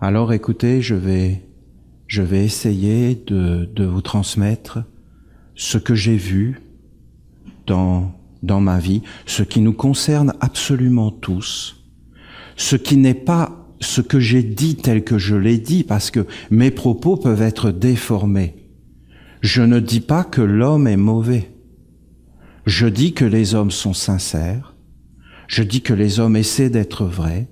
Alors écoutez, je vais essayer de vous transmettre ce que j'ai vu dans ma vie, ce qui nous concerne absolument tous, ce qui n'est pas ce que j'ai dit tel que je l'ai dit, parce que mes propos peuvent être déformés. Je ne dis pas que l'homme est mauvais. Je dis que les hommes sont sincères. Je dis que les hommes essaient d'être vrais,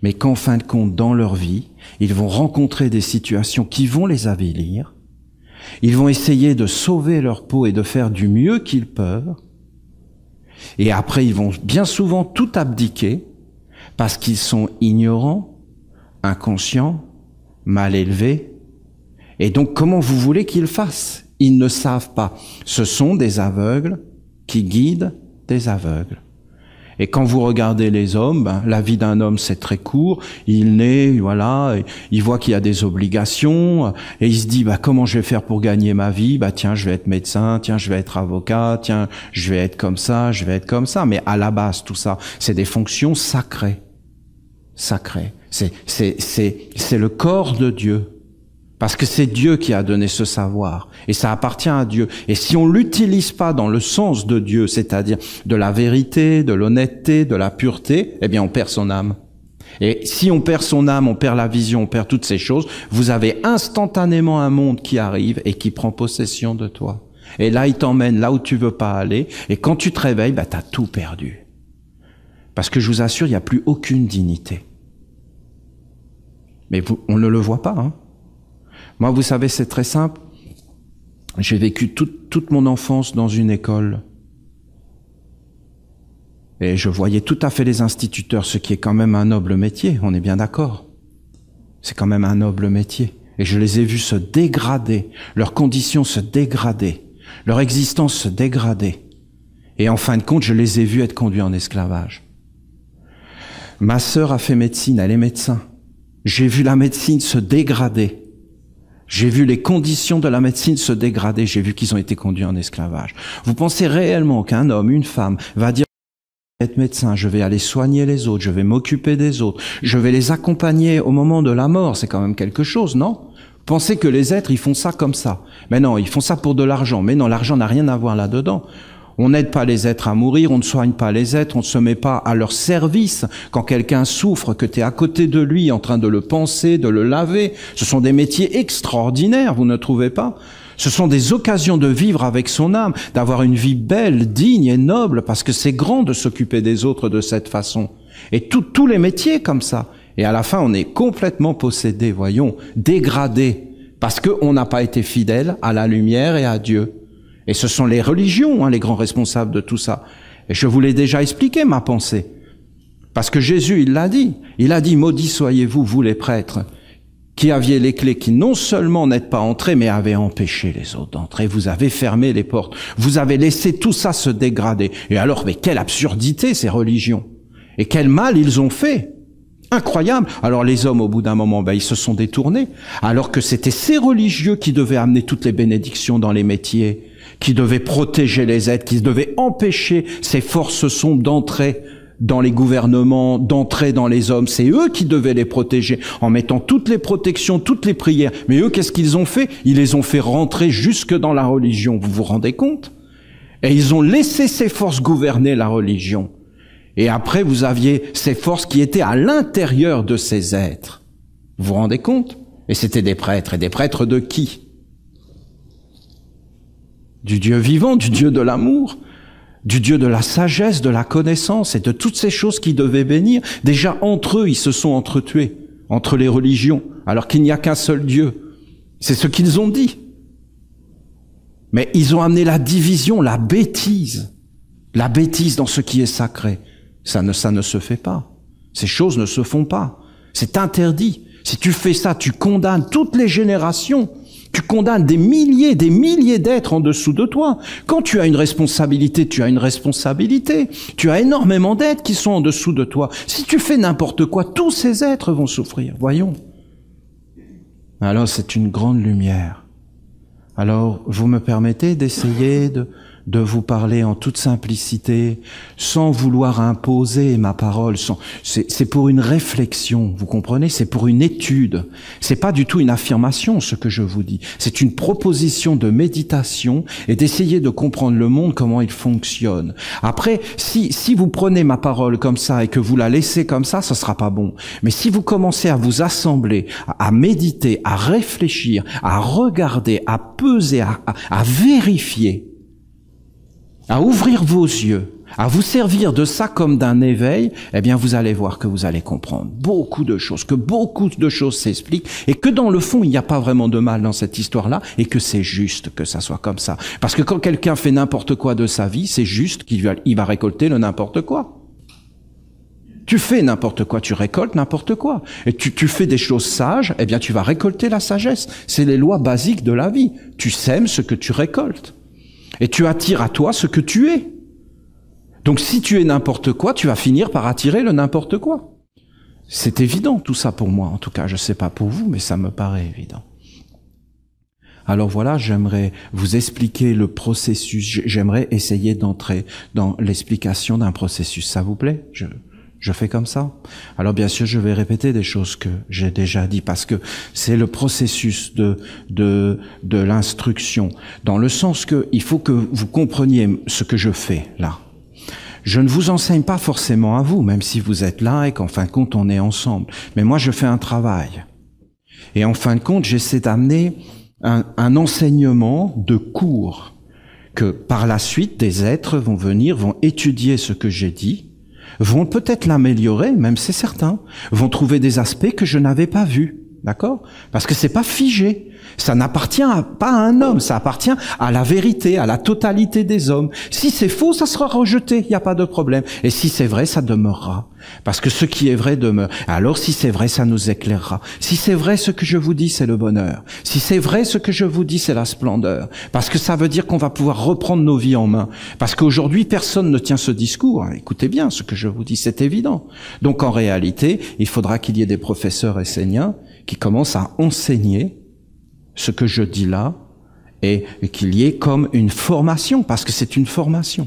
mais qu'en fin de compte, dans leur vie, ils vont rencontrer des situations qui vont les avilir. Ils vont essayer de sauver leur peau et de faire du mieux qu'ils peuvent. Et après, ils vont bien souvent tout abdiquer parce qu'ils sont ignorants, inconscients, mal élevés. Et donc, comment vous voulez qu'ils fassent? Ils ne savent pas. Ce sont des aveugles qui guident des aveugles. Et quand vous regardez les hommes, la vie d'un homme c'est très court, il naît, voilà, il voit qu'il y a des obligations, et il se dit, comment je vais faire pour gagner ma vie? Tiens, je vais être médecin, tiens, je vais être avocat, tiens, je vais être comme ça, je vais être comme ça. Mais à la base, tout ça, c'est des fonctions sacrées. Sacrées. C'est le corps de Dieu. Parce que c'est Dieu qui a donné ce savoir, et ça appartient à Dieu. Et si on l'utilise pas dans le sens de Dieu, c'est-à-dire de la vérité, de l'honnêteté, de la pureté, eh bien on perd son âme. Et si on perd son âme, on perd la vision, on perd toutes ces choses, vous avez instantanément un monde qui arrive et qui prend possession de toi. Et là, il t'emmène là où tu veux pas aller, et quand tu te réveilles, t'as tout perdu. Parce que je vous assure, il n'y a plus aucune dignité. Mais on ne le voit pas, hein. Moi, vous savez, c'est très simple. J'ai vécu toute mon enfance dans une école. Et je voyais tout à fait les instituteurs, ce qui est quand même un noble métier, on est bien d'accord. C'est quand même un noble métier. Et je les ai vus se dégrader, leurs conditions se dégrader, leur existence se dégrader. Et en fin de compte, je les ai vus être conduits en esclavage. Ma sœur a fait médecine, elle est médecin. J'ai vu la médecine se dégrader. J'ai vu les conditions de la médecine se dégrader, j'ai vu qu'ils ont été conduits en esclavage. Vous pensez réellement qu'un homme, une femme, va dire « Je vais être médecin, je vais aller soigner les autres, je vais m'occuper des autres, je vais les accompagner au moment de la mort », c'est quand même quelque chose, non? Vous pensez que les êtres, ils font ça comme ça? Mais non, ils font ça pour de l'argent. Mais non, l'argent n'a rien à voir là-dedans. On n'aide pas les êtres à mourir, on ne soigne pas les êtres, on ne se met pas à leur service. Quand quelqu'un souffre, que tu es à côté de lui en train de le panser, de le laver, ce sont des métiers extraordinaires, vous ne trouvez pas? Ce sont des occasions de vivre avec son âme, d'avoir une vie belle, digne et noble, parce que c'est grand de s'occuper des autres de cette façon. Et tous les métiers comme ça. Et à la fin, on est complètement possédé, voyons, dégradé, parce qu'on n'a pas été fidèle à la lumière et à Dieu. Et ce sont les religions, les grands responsables de tout ça. Et je vous l'ai déjà expliqué, ma pensée. Parce que Jésus, il l'a dit. Il a dit, maudits soyez-vous, vous les prêtres, qui aviez les clés, qui non seulement n'êtes pas entrés, mais avez empêché les autres d'entrer. Vous avez fermé les portes. Vous avez laissé tout ça se dégrader. Et alors, mais quelle absurdité, ces religions. Et quel mal ils ont fait. Incroyable. Alors les hommes, au bout d'un moment, ils se sont détournés. Alors que c'était ces religieux qui devaient amener toutes les bénédictions dans les métiers, qui devaient protéger les êtres, qui devaient empêcher ces forces sombres d'entrer dans les gouvernements, d'entrer dans les hommes. C'est eux qui devaient les protéger, en mettant toutes les protections, toutes les prières. Mais eux, qu'est-ce qu'ils ont fait? Ils les ont fait rentrer jusque dans la religion. Vous vous rendez compte? Et ils ont laissé ces forces gouverner la religion. Et après, vous aviez ces forces qui étaient à l'intérieur de ces êtres. Vous vous rendez compte? Et c'était des prêtres. Et des prêtres de qui? Du Dieu vivant, du Dieu de l'amour, du Dieu de la sagesse, de la connaissance et de toutes ces choses qui devaient bénir. Déjà, entre eux, ils se sont entretués, entre les religions, alors qu'il n'y a qu'un seul Dieu. C'est ce qu'ils ont dit. Mais ils ont amené la division, la bêtise dans ce qui est sacré. Ça ne se fait pas. Ces choses ne se font pas. C'est interdit. Si tu fais ça, tu condamnes toutes les générations. Tu condamnes des milliers d'êtres en dessous de toi. Quand tu as une responsabilité, tu as une responsabilité. Tu as énormément d'êtres qui sont en dessous de toi. Si tu fais n'importe quoi, tous ces êtres vont souffrir. Voyons. Alors c'est une grande lumière. Alors, vous me permettez d'essayer de vous parler en toute simplicité, sans vouloir imposer ma parole. C'est pour une réflexion, vous comprenez? C'est pour une étude. C'est pas du tout une affirmation, ce que je vous dis. C'est une proposition de méditation et d'essayer de comprendre le monde, comment il fonctionne. Après, si vous prenez ma parole comme ça et que vous la laissez comme ça sera pas bon. Mais si vous commencez à vous assembler, à méditer, à réfléchir, à regarder, à peser, à vérifier, à ouvrir vos yeux, à vous servir de ça comme d'un éveil, eh bien vous allez voir que vous allez comprendre beaucoup de choses, que beaucoup de choses s'expliquent et que dans le fond, il n'y a pas vraiment de mal dans cette histoire-là et que c'est juste que ça soit comme ça. Parce que quand quelqu'un fait n'importe quoi de sa vie, c'est juste qu'il va récolter le n'importe quoi. Tu fais n'importe quoi, tu récoltes n'importe quoi. Et tu fais des choses sages, eh bien tu vas récolter la sagesse. C'est les lois basiques de la vie. Tu sèmes ce que tu récoltes. Et tu attires à toi ce que tu es. Donc si tu es n'importe quoi, tu vas finir par attirer le n'importe quoi. C'est évident tout ça pour moi, en tout cas, je sais pas pour vous, mais ça me paraît évident. Alors voilà, j'aimerais vous expliquer le processus, j'aimerais essayer d'entrer dans l'explication d'un processus, ça vous plaît? Je fais comme ça. Alors bien sûr, je vais répéter des choses que j'ai déjà dit parce que c'est le processus de l'instruction, dans le sens que il faut que vous compreniez ce que je fais là. Je ne vous enseigne pas forcément à vous, même si vous êtes là et qu'en fin de compte on est ensemble. Mais moi je fais un travail. Et en fin de compte, j'essaie d'amener un enseignement de cours que par la suite des êtres vont venir, vont étudier ce que j'ai dit, vont peut-être l'améliorer, même c'est certain, vont trouver des aspects que je n'avais pas vus, d'accord? Parce que c'est pas figé, ça n'appartient pas à un homme, ça appartient à la vérité, à la totalité des hommes. Si c'est faux, ça sera rejeté, il n'y a pas de problème. Et si c'est vrai, ça demeurera. Parce que ce qui est vrai demeure. Alors si c'est vrai, ça nous éclairera. Si c'est vrai, ce que je vous dis, c'est le bonheur. Si c'est vrai, ce que je vous dis, c'est la splendeur. Parce que ça veut dire qu'on va pouvoir reprendre nos vies en main. Parce qu'aujourd'hui, personne ne tient ce discours. Écoutez bien ce que je vous dis, c'est évident. Donc en réalité, il faudra qu'il y ait des professeurs esséniens qui commencent à enseigner ce que je dis là et qu'il y ait comme une formation, parce que c'est une formation.